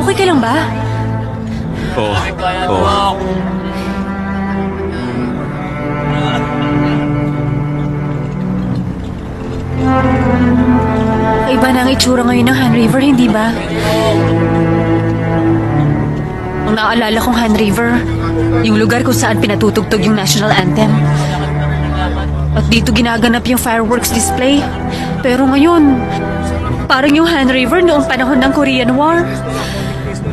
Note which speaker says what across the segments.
Speaker 1: Okay ka lang ba?
Speaker 2: Oo. Oo.
Speaker 1: Iba na ang itsura ngayon ng Han River, hindi ba? Ang naalala kong Han River, yung lugar kung saan pinatutugtog yung national anthem. At dito ginaganap yung fireworks display. Pero ngayon, parang yung Han River noong panahon ng Korean War.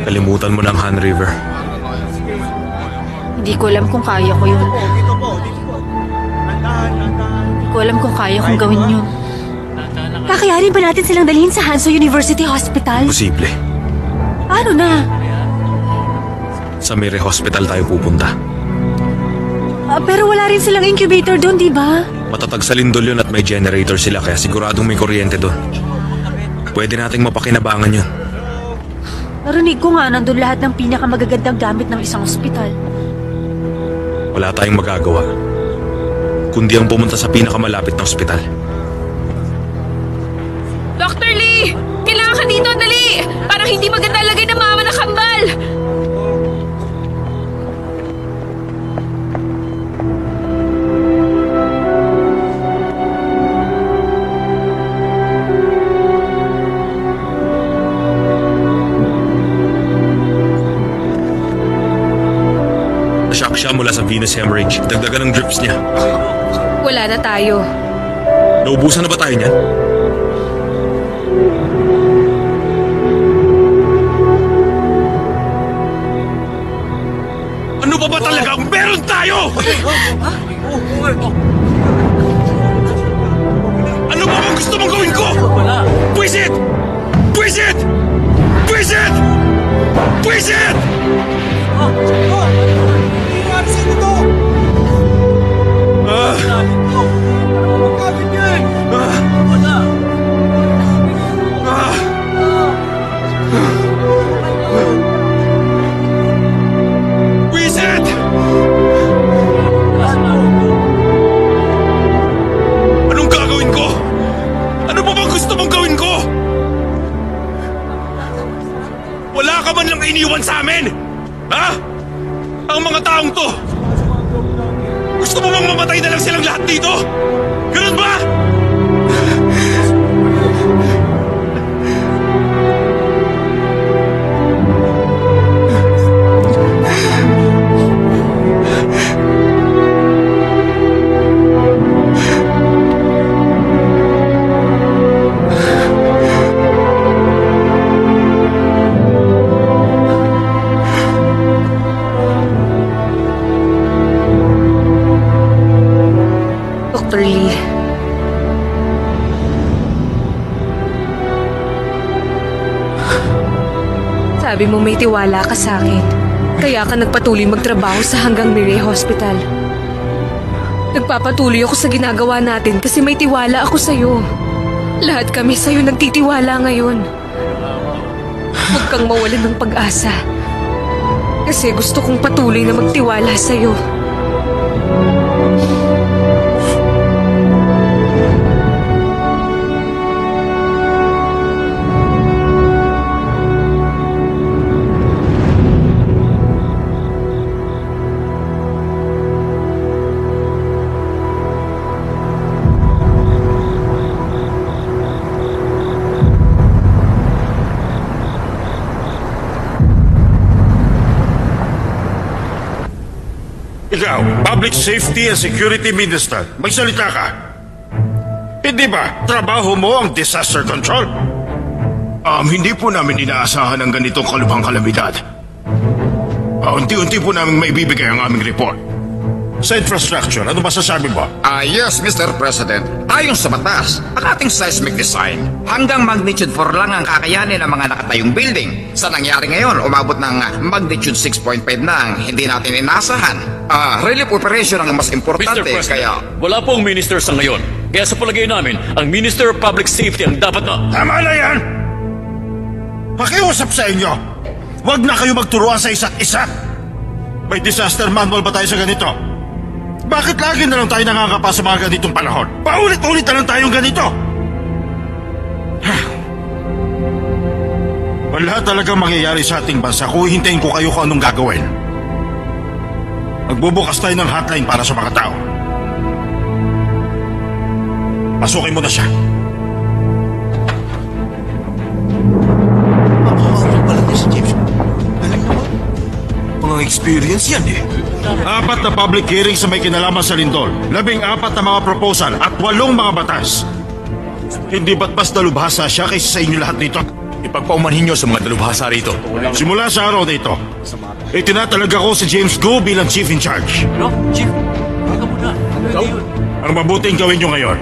Speaker 2: Kalimutan mo ng Han River.
Speaker 1: Hindi ko alam kung kaya ko yun. Hindi ko alam kung kaya kong gawin yun. Kakayanin ba natin silang dalhin sa Hanso University Hospital?
Speaker 2: Posible.
Speaker 1: Paano na?
Speaker 2: Sa Mire Hospital tayo pupunta.
Speaker 1: Pero wala rin silang incubator doon, di ba?
Speaker 2: Matatag sa lindol yun at may generator sila kaya siguradong may kuryente doon. Pwede nating mapakinabangan yun.
Speaker 1: Narinig ko nga nandun lahat ng pinakamagagandang gamit ng isang ospital.
Speaker 2: Wala tayong magagawa. Kundi ang pumunta sa pinakamalapit na ospital.
Speaker 3: Dr. Lee! Kailangan ka dito, dali! Parang hindi maganda lagay ng mama na kambal!
Speaker 2: Nashock siya mula sa venous hemorrhage. Dagdagan ng drips niya.
Speaker 3: Wala na tayo.
Speaker 2: Naubusan na ba tayo niyan? Ano pa ba talagang meron tayo? Ano pa bang gusto mong gawin ko? Buwisit! Buwisit! Buwisit! Buwisit! Buwisit! Anong gagawin ko? Ano pa bang gusto mong gawin ko? Wala ka man lang iniwan sa amin! Ha? Ang mga taong to! Gusto mo bang mamatay na lang silang lahat dito? Ganun ba?
Speaker 3: Dr. Lee. Sabi mo may tiwala ka sa akin. Kaya ka nagpatuloy magtrabaho sa hanggang Mire Hospital. Nagpapatuloy ako sa ginagawa natin kasi may tiwala ako sa'yo. Lahat kami sa'yo nagtitiwala ngayon. Huwag kang mawalan ng pag-asa. Kasi gusto kong patuloy na magtiwala sa'yo.
Speaker 4: Ikaw, Public Safety and Security Minister, magsalita ka. Hindi ba trabaho mo ang disaster control? Hindi po namin inaasahan ang ganitong kalubhang kalamidad. Unti-unti po namin maibibigay ang aming report. Sa infrastructure, ano masasabi mo?
Speaker 5: Yes, Mr. President. Ayon sa batas, ang ating seismic design, hanggang magnitude 4 lang ang kakayanin ng mga nakatayong building. Sa nangyari ngayon, umabot ng magnitude 6.5 na ang hindi natin inasahan. Relief operation ang mas importante,
Speaker 6: Mr. President,
Speaker 5: kaya...
Speaker 6: wala pong minister sa ngayon. Kaya sa palagay namin, ang Minister of Public Safety ang dapat na...
Speaker 4: Tama na yan! Pakiusap sa inyo! Huwag na kayo magturuan sa isa't isa! May disaster manual ba tayo sa ganito? Bakit lagi na lang tayo nangangapa sa mga ganitong panahon? Paulit-ulit na lang tayong ganito! Wala talagang mangyayari sa ating bansa kung hintayin ko kayo kung anong gagawin. Magbubukas tayo ng hotline para sa mga tao. Pasukin mo na siya.
Speaker 2: Pala niya si James. Alam naman. Mga experience yan eh.
Speaker 4: 4 na public hearing sa may kinalaman sa lindol, 14 na mga proposal at 8 mga batas. Hindi ba't mas dalubhasa siya kaysa sa inyo lahat nito?
Speaker 2: Ipagpaumanhin niyo sa mga dalubhasa rito.
Speaker 4: Simula sa araw na ito, itinatalaga ko si James Go bilang Chief in Charge.
Speaker 6: No, Chief. Baka muna.
Speaker 4: Ang mabuting gawin nyo ngayon,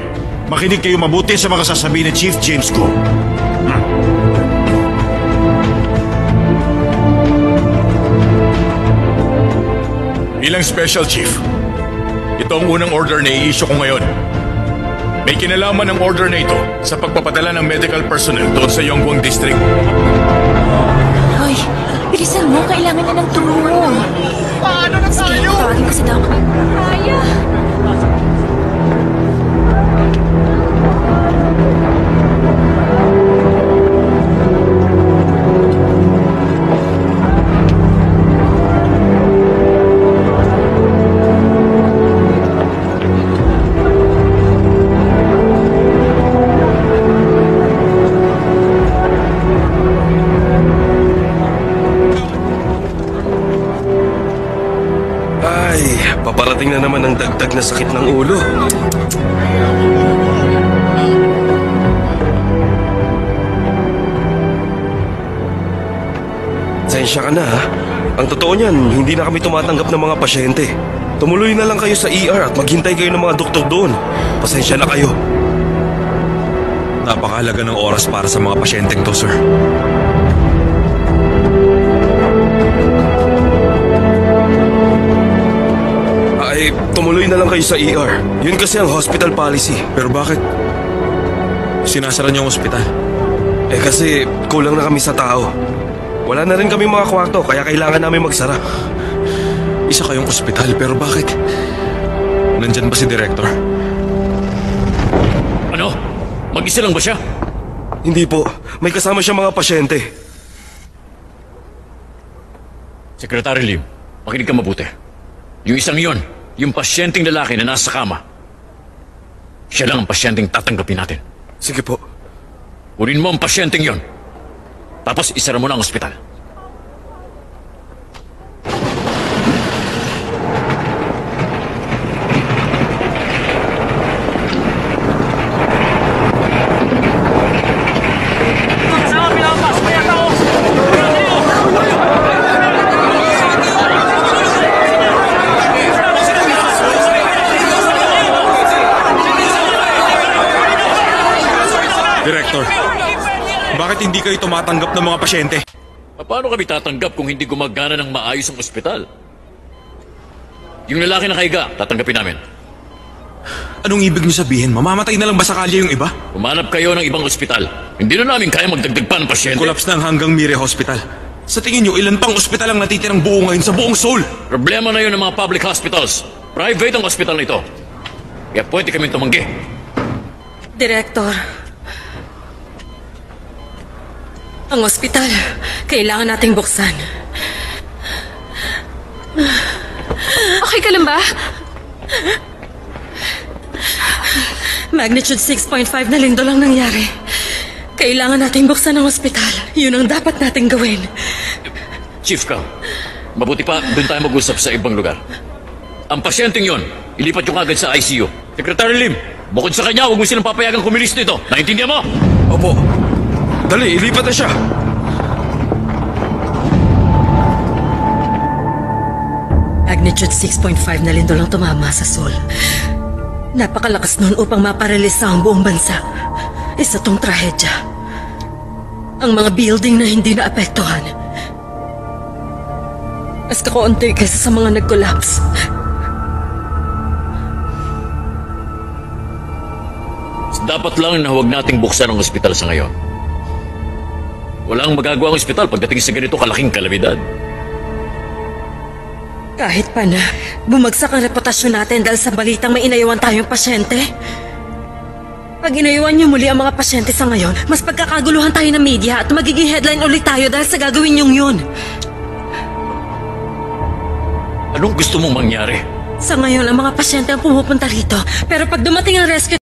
Speaker 4: makinig kayo mabuti sa mga sasabihin ni Chief James Go.
Speaker 2: Bilang Special Chief, ito ang unang order na i-issue ko ngayon. May kinalaman ang order na ito sa pagpapadala ng medical personnel doon sa Yongguang District.
Speaker 7: Hoy, bilisan mo. Kailangan na ng tulong. Paano na tayo? Sige, tawagin ko si Doc. Kaya.
Speaker 8: Paparating na naman ang dagdag na sakit ng ulo. Sensya ka na ha. Ang totoo niyan, hindi na kami tumatanggap ng mga pasyente. Tumuloy na lang kayo sa ER at maghintay kayo ng mga doktor doon. Pasensya na kayo.
Speaker 2: Napakahalaga ng oras para sa mga pasyenteng to, sir.
Speaker 8: Ay, tumuloy na lang kayo sa ER. Yun kasi ang hospital policy.
Speaker 2: Pero bakit sinasara niyo ang ospital?
Speaker 8: Eh kasi kulang na kami sa tao. Wala na rin kami mga kwarto kaya kailangan namin magsara.
Speaker 2: Isa kayong ospital, pero bakit? Nandyan ba si Director?
Speaker 6: Ano? Mag-isa lang ba siya?
Speaker 8: Hindi po. May kasama siya mga pasyente.
Speaker 6: Secretary Lim, makinig ka mabuti. Yung isang yon, yung pasyenteng lalaki na nasa kama, siya lang ang pasyenteng tatanggapin natin.
Speaker 8: Sige po.
Speaker 6: Kunin mo ang pasyenteng yon. Tapos isara mo na ang ospital.
Speaker 2: Director, bakit hindi kayo tumatanggap ng mga pasyente?
Speaker 6: Paano kami tatanggap kung hindi gumagana ng maayos ang ospital? Yung lalaki na kaiga, tatanggapin namin.
Speaker 2: Anong ibig niyo sabihin? Mamamatay na lang ba sakali yung iba?
Speaker 6: Humanap kayo ng ibang ospital. Hindi na namin kaya magdagdag pa ng pasyente.
Speaker 2: Collapse na ang hanggang Mire Hospital. Sa tingin niyo, ilan pang ospital ang natitirang buo ngayon sa buong Seoul?
Speaker 6: Problema na yun ng mga public hospitals. Private ang ospital na ito. Kaya pwede kami tumanggi.
Speaker 3: Director, ang ospital, kailangan nating buksan.
Speaker 7: Okay ka lang ba?
Speaker 3: Magnitude 6.5 na lindol lang nangyari. Kailangan nating buksan ang ospital. Yun ang dapat nating gawin.
Speaker 6: Chief ka, mabuti pa doon tayo mag-usap sa ibang lugar. Ang pasyenteng yon, ilipat yung agad sa ICU. Secretary Lim, bukod sa kanya, huwag mo silang papayagang kumilis nito. Naintindihan mo?
Speaker 8: Opo. Dali, ilipat na siya.
Speaker 3: Magnitude 6.5 na lindol ang tumama sa Seoul. Napakalakas noon upang maparalisa ang buong bansa. Isa tong trahedya. Ang mga building na hindi naapektuhan. Mas kakaunti kaysa sa mga nag-collapse.
Speaker 6: Dapat lang na huwag nating buksan ang ospital sa ngayon. Walang magagawa ang ospital pagdating sa ganito kalaking kalamidad.
Speaker 3: Kahit pa na, bumagsak ang reputasyon natin dahil sa balitang may inayawan tayong pasyente.
Speaker 9: Pag inayuan niyo muli ang mga pasyente sa ngayon, mas pagkakaguluhan tayo ng media at magiging headline ulit tayo dahil sa gagawin niyong yun.
Speaker 6: Anong gusto mong mangyari?
Speaker 9: Sa ngayon, ang mga pasyente ang pumupunta rito. Pero pag dumating ang rescue